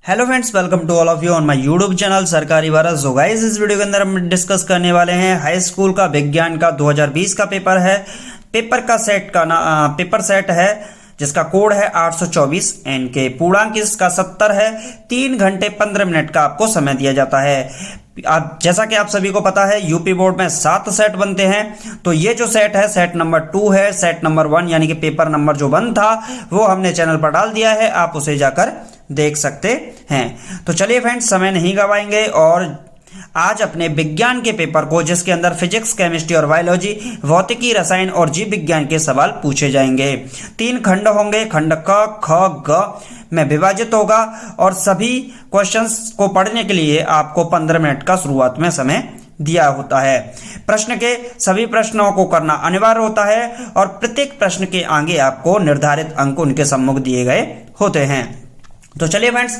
Hello friends, welcome to all of you on my YouTube channel Sarkari Bharat. So guys, इस video के अंदर हम discuss करने वाले हैं हाई स्कूल का विज्ञान का 2020 का पेपर है। पेपर का सेट का पेपर सेट है जिसका कोड है 824 एनके। पूर्णांक इसका 70 है। 3 घंटे 15 मिनट का आपको समय दिया जाता है। जैसा कि आप सभी को पता है, यूपी बोर्ड में 7 सेट बनते हैं। तो ये जो सेट है, सेट नंबर 2 है। सेट नंबर 1 यानी कि पेपर नंबर जो 1 था वो हमने चैनल पर डाल दिया है, आप उसे जाकर देख सकते हैं। तो चलिए फ्रेंड्स, समय नहीं गवाएंगे और आज अपने विज्ञान के पेपर को, जिसके अंदर फिजिक्स, केमिस्ट्री और बायोलॉजी, भौतिकी, रसायन और जीव विज्ञान के सवाल पूछे जाएंगे। 3 खंड होंगे। खंड क, ख, ग में विभाजित होगा और सभी क्वेश्चंस को पढ़ने के लिए आपको 15 मिनट का शुरुआत में समय दिया होता है। प्रश्न के सभी प्रश्नों को करना अनिवार्य होता है और प्रत्येक प्रश्न के आगे आपको निर्धारित अंक उनके सम्मुख दिए गए होते हैं। तो चलिए फ्रेंड्स,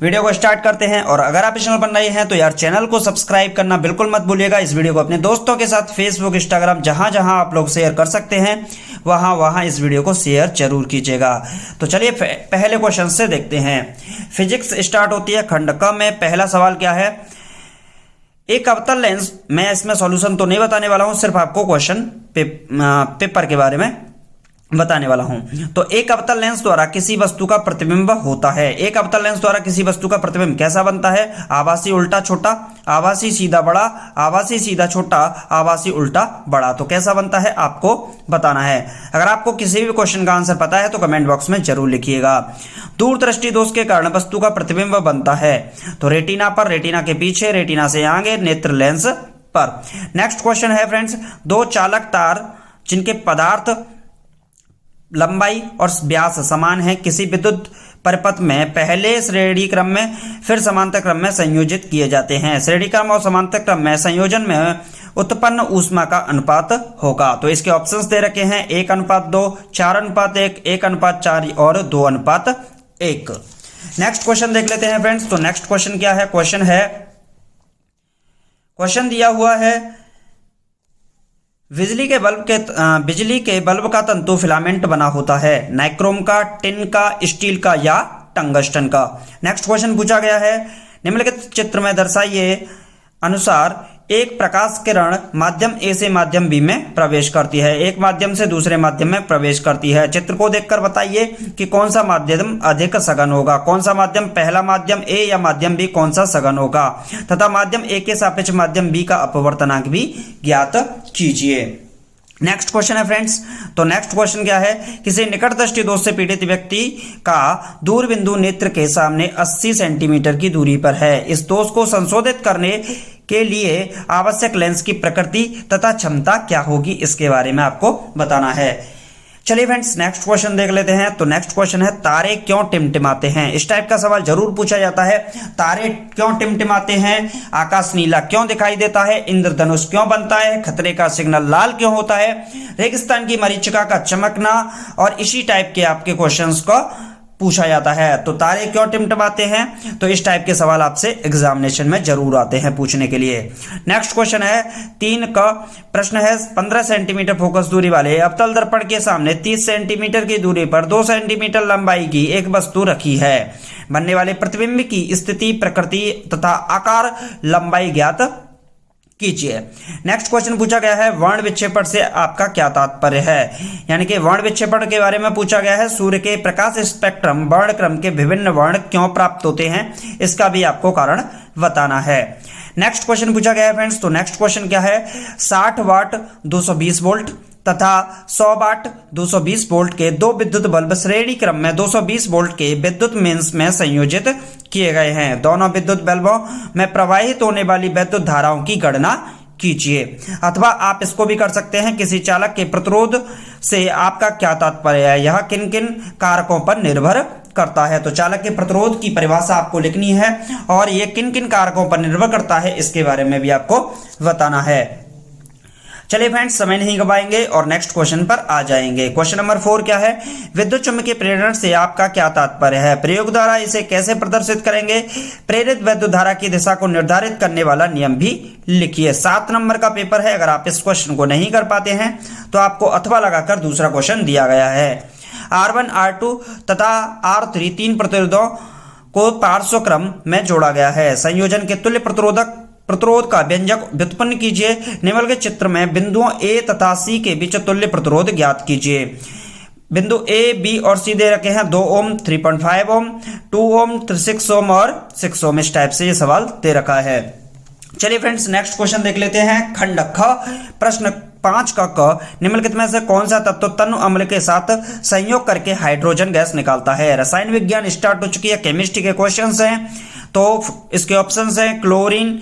वीडियो को स्टार्ट करते हैं। और अगर आप इस चैनल पर नए हैं तो यार चैनल को सब्सक्राइब करना बिल्कुल मत भूलिएगा। इस वीडियो को अपने दोस्तों के साथ फेसबुक, इंस्टाग्राम, जहां जहां आप लोग शेयर कर सकते हैं वहां वहां इस वीडियो को शेयर जरूर कीजिएगा। तो चलिए पहले क्वेश्चन से देखते हैं। फिजिक्स स्टार्ट होती है खंड क में। पहला सवाल क्या है? एक अवतल लेंस, मैं इसमें सॉल्यूशन तो नहीं बताने वाला हूं, सिर्फ आपको क्वेश्चन पेपर के बारे में बताने वाला हूं। तो एक अवतल लेंस द्वारा किसी वस्तु का प्रतिबिंब होता है। एक अवतल लेंस द्वारा किसी वस्तु का प्रतिबिंब कैसा बनता है? आभासी उल्टा छोटा, आभासी सीधा बड़ा, आभासी सीधा छोटा, आभासी उल्टा बड़ा। तो कैसा बनता है आपको बताना है। अगर आपको किसी भी क्वेश्चन का आंसर पता है तो कमेंट बॉक्स में जरूर लिखिएगा। दूरदृष्टि दोष के कारण वस्तु का प्रतिबिंब बनता है तो रेटिना पर, रेटिना के पीछे, रेटिना से आगे, नेत्र लेंस पर। नेक्स्ट क्वेश्चन है फ्रेंड्स, 2 चालक तार जिनके पदार्थ, लंबाई और व्यास समान है, किसी विद्युत परिपथ में पहले श्रेणी क्रम में फिर समांतर क्रम में संयोजित किए जाते हैं। श्रेणी क्रम और समांतर क्रम में संयोजन में उत्पन्न ऊष्मा का अनुपात होगा। तो इसके ऑप्शंस दे रखे हैं 1:2, 4:1, 1:4 और 2:1। नेक्स्ट क्वेश्चन देख लेते हैं फ्रेंड्स। तो नेक्स्ट क्वेश्चन क्या है? क्वेश्चन दिया हुआ है, बिजली के बल्ब का तंतु फिलामेंट बना होता है। नाइक्रोम का, टिन का, स्टील का या टंगस्टन का। नेक्स्ट क्वेश्चन पूछा गया है, निम्नलिखित चित्र में दर्शाइए अनुसार एक प्रकाश किरण माध्यम ए से माध्यम बी में प्रवेश करती है। एक माध्यम से दूसरे माध्यम में प्रवेश करती है। चित्र को देखकर बताइए कि कौन सा माध्यम अधिक सघन होगा। कौन सा माध्यम, पहला माध्यम ए या माध्यम बी, कौन सा सघन होगा, तथा माध्यम ए के सापेक्ष माध्यम बी का अपवर्तनांक भी ज्ञात कीजिए। नेक्स्ट क्वेश्चन है फ्रेंड्स। तो नेक्स्ट क्वेश्चन क्या है? किसी निकट दृष्टि दोष से पीड़ित व्यक्ति का दूरबिंदु नेत्र के सामने 80 सेंटीमीटर की दूरी पर है। इस दोष को संशोधित करने के लिए आवश्यक लेंस की प्रकृति तथा क्षमता क्या होगी, इसके बारे में आपको बताना है। चलिए फ्रेंड्स, नेक्स्ट क्वेश्चन देख लेते हैं। तो नेक्स्ट क्वेश्चन है, तारे क्यों टिमटिमाते हैं? इस टाइप का सवाल जरूर पूछा जाता है। तारे क्यों टिमटिमाते हैं? आकाश नीला क्यों दिखाई देता है? इंद्रधनुष क्यों बनता है? खतरे का सिग्नल लाल क्यों होता है? रेगिस्तान की मरीचिका का चमकना, और इसी टाइप के आपके क्वेश्चंस को पूछा जाता है। तो तारे क्यों टिमटिमाते हैं? तो इस टाइप के सवाल आपसे एग्जामिनेशन में जरूर आते हैं पूछने के लिए। नेक्स्ट क्वेश्चन है 3 का प्रश्न है, 15 सेंटीमीटर फोकस दूरी वाले अवतल दर्पण के सामने 30 सेंटीमीटर की दूरी पर 2 सेंटीमीटर लंबाई की एक वस्तु रखी है। बनने वाले प्रतिबिंब की स्थिति, प्रकृति तथा आकार, लंबाई ज्ञात कीजिए। नेक्स्ट क्वेश्चन पूछा गया है, वर्ण विक्षेपण से आपका क्या तात्पर्य है? यानी कि वर्ण विक्षेपण के बारे में पूछा गया है। सूर्य के प्रकाश स्पेक्ट्रम वर्णक्रम के विभिन्न वर्ण क्यों प्राप्त होते हैं, इसका भी आपको कारण बताना है। नेक्स्ट क्वेश्चन पूछा गया है फ्रेंड्स। तो नेक्स्ट क्वेश्चन क्या है? 60 वाट 220 वोल्ट तथा 100 वाट 220 वोल्ट के 2 विद्युत बल्ब श्रेणी क्रम में 220 वोल्ट के विद्युत मेंस में संयोजित किए गए हैं। दोनों विद्युत बल्बों में प्रवाहित होने वाली विद्युत धाराओं की गणना कीजिए। अथवा आप इसको भी कर सकते हैं, किसी चालक के प्रतिरोध से आपका क्या तात्पर्य है, यह किन किन कारकों पर निर्भर करता है। तो चालक के प्रतिरोध की परिभाषा आपको लिखनी है और ये किन किन कारकों पर निर्भर करता है, इसके बारे में भी आपको बताना है। चलिए फ्रेंड्स, समय नहीं गवाएंगे और नेक्स्ट क्वेश्चन पर आ जाएंगे। क्वेश्चन नंबर 4 क्या है? विद्युत चुम्बकीय प्रेरण से आपका क्या तात्पर्य है? प्रयोग द्वारा इसे कैसे प्रदर्शित करेंगे? प्रेरित विद्युत धारा की दिशा को निर्धारित करने वाला नियम भी लिखिए। 7 नंबर का पेपर है। अगर आप इस क्वेश्चन को नहीं कर पाते हैं तो आपको अथवा लगाकर दूसरा क्वेश्चन दिया गया है। R1, R2 तथा R3 तीन प्रतिरोधों को पार्श्वक्रम में जोड़ा गया है। संयोजन के तुल्य प्रतिरोध का व्यंजक व्युत्पन्न कीजिए। निम्नलिखित चित्र में बिंदुओं ए तथा सी के बीच तुल्य प्रतिरोध ज्ञात कीजिए। बिंदु ए, बी और सी दे रखे हैं 2 ओम, 3.5 ओम, 2 ओम, 6 ओम और 6 ओम। इस टाइप से ये सवाल दे रखा है। चलिए फ्रेंड्स, नेक्स्ट क्वेश्चन देख लेते हैं। खंड ख, प्रश्न 5 का क, निम्नलिखित में से कौन सा तत्व तनु अम्ल के साथ संयोग करके हाइड्रोजन गैस निकालता है। रसायन विज्ञान स्टार्ट हो चुकी है, केमिस्ट्री के क्वेश्चंस हैं, तो इसके ऑप्शंस हैं क्लोरीन,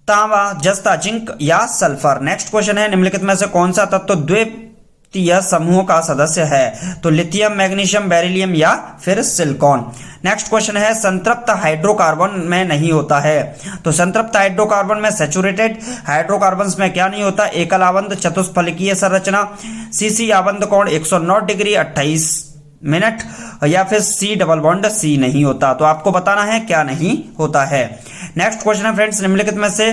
तांबा, जस्ता, जिंक या सल्फर। नेक्स्ट क्वेश्चन है, निम्नलिखित में से कौन सा तत्व द्वितीय समूह का सदस्य है। तो लिथियम, मैग्नीशियम, बेरिलियम या फिर सिलिकॉन। नेक्स्ट क्वेश्चन है, संतृप्त हाइड्रोकार्बन में नहीं होता है। तो संतृप्त हाइड्रोकार्बन में सैचुरेटेड हाइड्रोकार्बन्स में क्या नहीं होता, एकल आबंध चतुष्फलकीय संरचना, सीसी आबंध कोण 109 डिग्री 28 मिनट, या फिर सी डबल बॉन्ड सी नहीं होता। तो आपको बताना है क्या नहीं होता है। नेक्स्ट क्वेश्चन है फ्रेंड्स, निम्नलिखित में से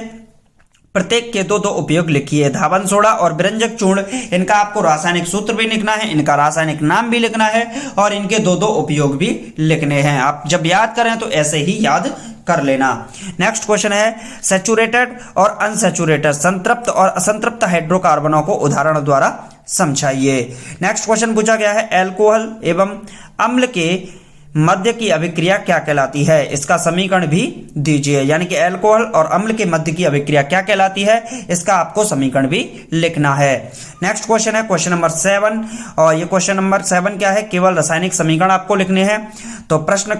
प्रत्येक के दो उपयोग लिखिए। धावन सोडा और बिरंजक चूर्ण, इनका आपको रासायनिक सूत्र भी लिखना है, इनका रासायनिक नाम भी लिखना है और इनके दो उपयोग भी लिखने हैं। आप जब याद करें तो ऐसे ही याद कर लेना। नेक्स्ट क्वेश्चन है, सैचुरेटेड और अनसैचुरेटेड, संतृप्त और असंतृप्त हाइड्रोकार्बनों को उदाहरण द्वारा समझाइए। नेक्स्ट क्वेश्चन पूछा गया है, अल्कोहल एवं अम्ल के मध्य की अभिक्रिया क्या कहलाती है। इसका समीकरण भी दीजिए, यानी कि अल्कोहल और अम्ल के मध्य की अभिक्रिया क्या कहलाती है, इसका आपको समीकरण भी लिखना है। नेक्स्ट क्वेश्चन है क्वेश्चन नंबर 7, और ये क्वेश्चन नंबर 7 क्या है, केवल रासायनिक समीकरण आपको लिखने हैं। तो प्रश्न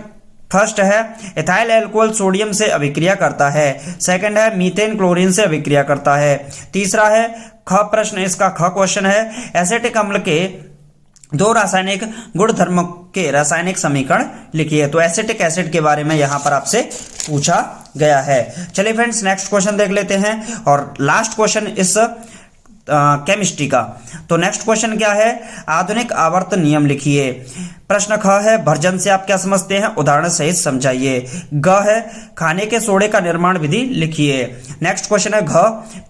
फर्स्ट है, इथाइल अल्कोहल सोडियम से अभिक्रिया करता है। सेकंड है, मीथेन क्लोरीन से अभिक्रिया करता है। तीसरा है ख प्रश्न, इसका ख क्वेश्चन है, एसिटिक अम्ल के दो रासायनिक गुणधर्मों के रासायनिक समीकरण लिखिए। तो एसिटिक एसिड के बारे में यहां पर आपसे पूछा गया है। चलिए फ्रेंड्स, नेक्स्ट क्वेश्चन देख लेते हैं और लास्ट क्वेश्चन इस केमिस्ट्री का। तो नेक्स्ट क्वेश्चन क्या है, आधुनिक आवर्त नियम लिखिए। प्रश्न ख है, भर्जन से आप क्या समझते हैं, उदाहरण सहित समझाइए। ग है, खाने के सोडे का निर्माण विधि लिखिए। नेक्स्ट क्वेश्चन है घ,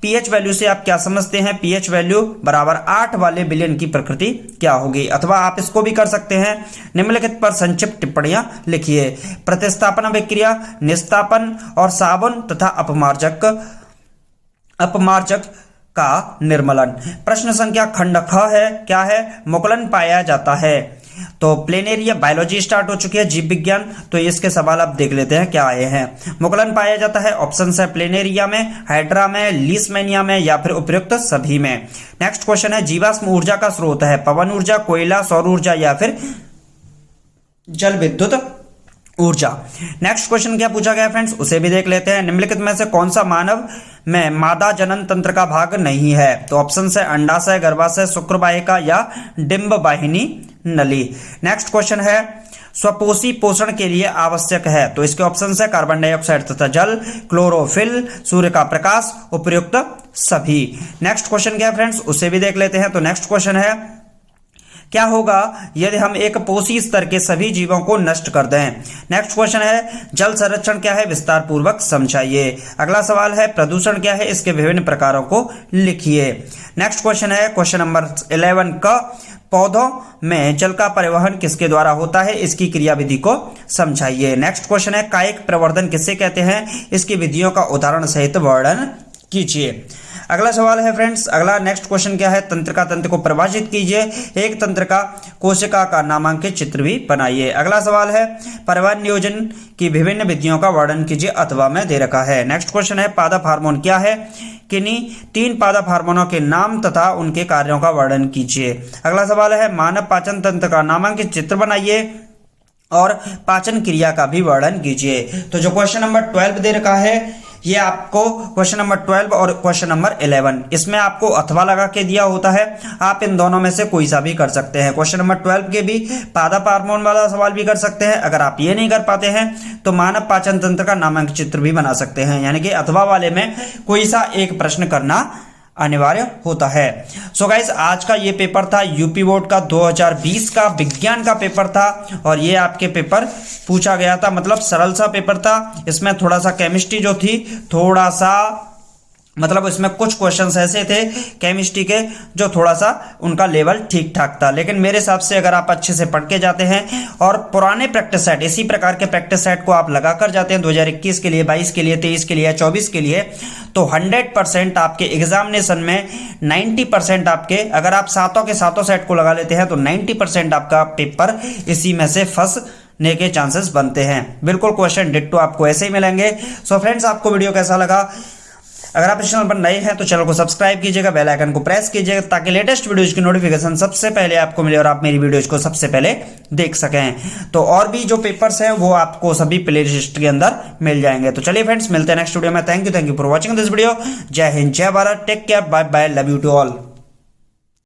पीएच वैल्यू से आप क्या समझते हैं, पीएच वैल्यू बराबर 8 वाले विलयन की प्रकृति क्या होगी। अथवा आप इसको भी कर सकते हैं, निम्नलिखित पर संक्षिप्त टिप्पणियां लिखिए। प्रतिस्थापन अभिक्रिया, निस्तापन और साबुन तथा अपमार्जक का निर्मलन। प्रश्न संख्या खंड ख है, क्या है, मुकुलन पाया जाता है। तो प्लेनेरिया, बायोलॉजी स्टार्ट हो चुकी है, जीव विज्ञान, तो इसके सवाल आप देख लेते हैं क्या आए हैं। मुकुलन पाया जाता है, ऑप्शन है प्लेनेरिया में, हाइड्रा में, लीसमेनिया में या फिर उपयुक्त सभी में। नेक्स्ट क्वेश्चन है, जीवाश्म ऊर्जा का स्रोत है पवन ऊर्जा, कोयला, सौर ऊर्जा या फिर जल विद्युत ऊर्जा। नेक्स्ट क्वेश्चन क्या पूछा गया फ्रेंड्स, उसे भी देख लेते हैं। निम्नलिखित में से कौन सा मानव में मादा जनन तंत्र का भाग नहीं है। तो ऑप्शन है अंडाशय, गर्भाशय, शुक्रवाहिका या डिंब वाहिनी नली। नेक्स्ट क्वेश्चन है, स्वपोषी पोषण के लिए आवश्यक है। तो इसके ऑप्शन है कार्बन डाइऑक्साइड तथा जल, क्लोरोफिल, सूर्य का प्रकाश, उपयुक्त सभी। नेक्स्ट क्वेश्चन क्या है फ्रेंड्स, उसे भी देख लेते हैं। तो नेक्स्ट क्वेश्चन है, क्या होगा यदि हम एक पोषी स्तर के सभी जीवों को नष्ट कर दें। नेक्स्ट क्वेश्चन है, जल संरक्षण क्या है, विस्तार पूर्वक समझाइए। अगला सवाल है, प्रदूषण क्या है, इसके विभिन्न प्रकारों को लिखिए। नेक्स्ट क्वेश्चन है क्वेश्चन नंबर 11 का, पौधों में जल का परिवहन किसके द्वारा होता है, इसकी क्रियाविधि को समझाइए। नेक्स्ट क्वेश्चन है, कायिक प्रवर्धन किसे कहते हैं, इसकी विधियों का उदाहरण सहित वर्णन कीजिए। अगला सवाल है फ्रेंड्स, अगला नेक्स्ट क्वेश्चन क्या है, तंत्रिका तंत्र को परिभाषित कीजिए। एक तंत्रिका कोशिका का नामांकित चित्र भी बनाइए। अगला सवाल है, परिवहन नियोजन की विभिन्न विधियों का वर्णन कीजिए अथवा में दे रखा है। नेक्स्ट क्वेश्चन है, पादप हार्मोन क्या है, किन्हीं 3 पादप हार्मोनों के नाम तथा उनके कार्यों का वर्णन कीजिए। अगला सवाल है, मानव पाचन तंत्र का नामांकित चित्र बनाइए और पाचन क्रिया का भी वर्णन कीजिए। तो जो क्वेश्चन नंबर 12 दे रखा है, ये आपको क्वेश्चन नंबर 12 और क्वेश्चन नंबर 11, इसमें आपको अथवा लगा के दिया होता है। आप इन दोनों में से कोई सा भी कर सकते हैं। क्वेश्चन नंबर 12 के भी पादप हार्मोन वाला सवाल भी कर सकते हैं। अगर आप ये नहीं कर पाते हैं तो मानव पाचन तंत्र का नामांकित चित्र भी बना सकते हैं, यानी कि अथवा वाले में कोई सा एक प्रश्न करना अनिवार्य होता है। सो गाइस, आज का ये पेपर था यूपी बोर्ड का 2020 का विज्ञान का पेपर था और ये आपके पेपर पूछा गया था, मतलब सरल सा पेपर था। इसमें थोड़ा सा केमिस्ट्री जो थी थोड़ा सा मतलब इसमें कुछ क्वेश्चंस ऐसे थे केमिस्ट्री के जो थोड़ा सा उनका लेवल ठीक ठाक था, लेकिन मेरे हिसाब से अगर आप अच्छे से पढ़ के जाते हैं और पुराने प्रैक्टिस सेट, इसी प्रकार के प्रैक्टिस सेट को आप लगा कर जाते हैं 2021 के लिए, 22 के लिए, 23 के लिए, 24 के लिए, तो 100% आपके एग्जामिनेशन में 90% आपके, अगर आप सातों के सातों सेट को लगा लेते हैं तो 90% आपका पेपर इसी में से फंसने के चांसेस बनते हैं। बिल्कुल क्वेश्चन डिट्टो आपको ऐसे ही मिलेंगे। सो फ्रेंड्स, आपको वीडियो कैसा लगा? अगर आप इस चैनल पर नए हैं तो चैनल को सब्सक्राइब कीजिएगा, बेल आइकन को प्रेस कीजिएगा ताकि लेटेस्ट वीडियोज की नोटिफिकेशन सबसे पहले आपको मिले और आप मेरी वीडियोज को सबसे पहले देख सकें। तो और भी जो पेपर्स हैं वो आपको सभी प्ले लिस्ट के अंदर मिल जाएंगे। तो चलिए फ्रेंड्स, मिलते हैं नेक्स्ट वीडियो में। Thank you for watching this video. जय हिंद, जय Bharat, take care, bye bye, love you to all.